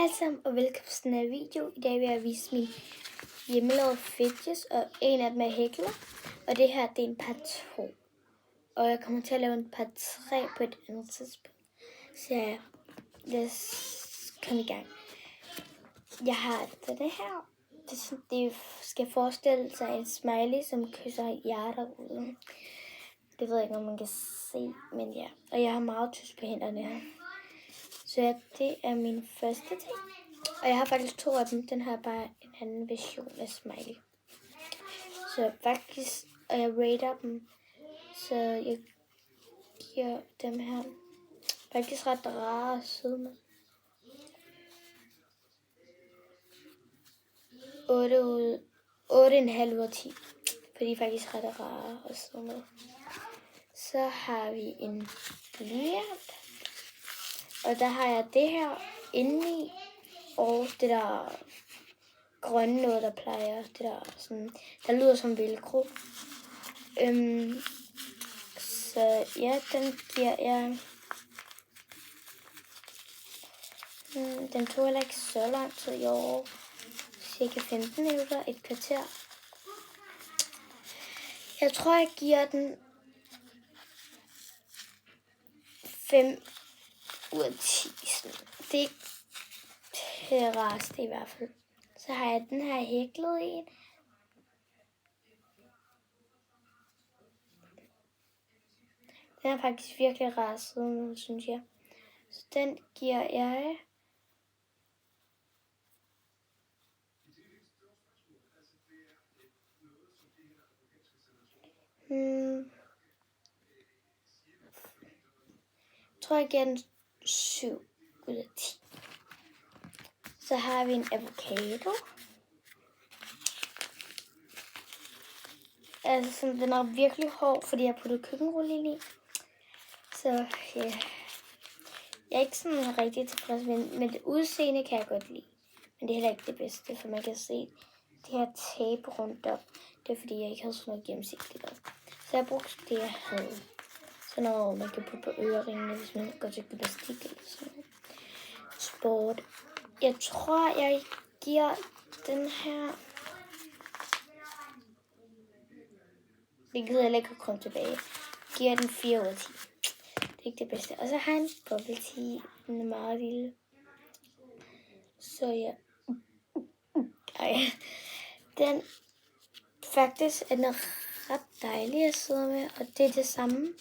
Hej sammen og velkommen til den her video. I dag vil jeg vise mine hjemmelavede fidgets, og en af dem er hækler. Og det her, det er en par 2. Og jeg kommer til at lave en par 3 på et andet tidspunkt. Så ja, lad os komme i gang. Jeg har det her. Det skal forestille sig en smiley, som kysser hjerter ud. Det ved jeg ikke, om man kan se, men ja. Og jeg har meget tysk på hænderne her. Så ja, det er min første ting. Og jeg har faktisk 2 af dem. Den her er bare en anden version af smiley. Så faktisk, og jeg rater dem, så jeg giver dem her faktisk ret rare og søde med. 8,5 ud af 10. For de er faktisk ret rare og søde med. Så har vi en blyant. Og der har jeg det her indeni. Og det der grønne noget, der plejer. Det der sådan, der lyder som velcro. Så ja, den giver jeg. Den tog heller ikke så lang tid i år. Cirka 15 minutter, et kvarter. Jeg tror, jeg giver den 5 ud af 10. Det er ikke det rareste i hvert fald. Så har jeg den her hæklet en. Den er faktisk virkelig rar siden, synes jeg. Så den giver jeg. Jeg tror, jeg giver den 7 ud af 10. Så har vi en avocado. Altså, den er virkelig hård, fordi jeg har puttet køkkenrulle i. Så ja, jeg er ikke sådan rigtig tilfreds med det udseende, kan jeg godt lide. Men det er heller ikke det bedste, for man kan se det her tape rundt om. Det er fordi, jeg ikke havde sådan noget gennemsigtigt op. Så jeg brugte det, jeg havde. Sådan noget, man kan putte på øreringene, hvis man går til gymnastik eller sådan noget. Sport. Jeg tror, jeg giver den her. Det gider jeg ikke at komme tilbage. Jeg giver den 4 ud af 10. Det er ikke det bedste. Og så har jeg en bubble tea. Den er meget lille. Så ja. Den faktisk er den ret dejlig at sidde med. Og det er det samme.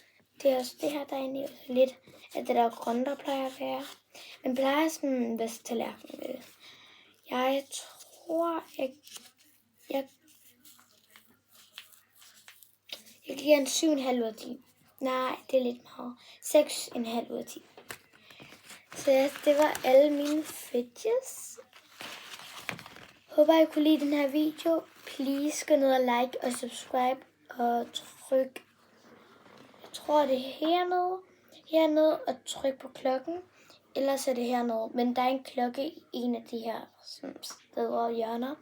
Det er også det her, der er inde i. Lidt af det der grønne, der plejer at være. Men plejer sådan en vesttallerken med det. Jeg tror, jeg giver en 7,5 ud af 10. Nej, det er lidt meget. 6,5 ud af 10. Så ja, det var alle mine fidgets. Håber, I kunne lide den her video. Please gå ned og like og subscribe og tryk. Jeg tror, det er hernede og tryk på klokken. Ellers er det hernede. Men der er en klokke i en af de her steder og hjørner.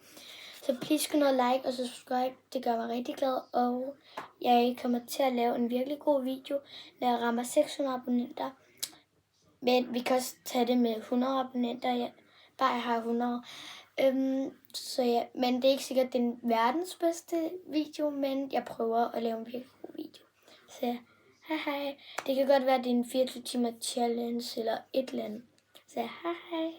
Så please gå ned og like og subscribe. Det gør mig rigtig glad. Og jeg kommer til at lave en virkelig god video, når jeg rammer 600 abonnenter. Men vi kan også tage det med 100 abonnenter. Bare jeg har 100. Så ja, men det er ikke sikkert, det er den verdens bedste video, men jeg prøver at lave en virkelig god video. Så ja, hej. Det kan godt være, at det er en 24 timer challenge eller et eller andet. Så ja, hej.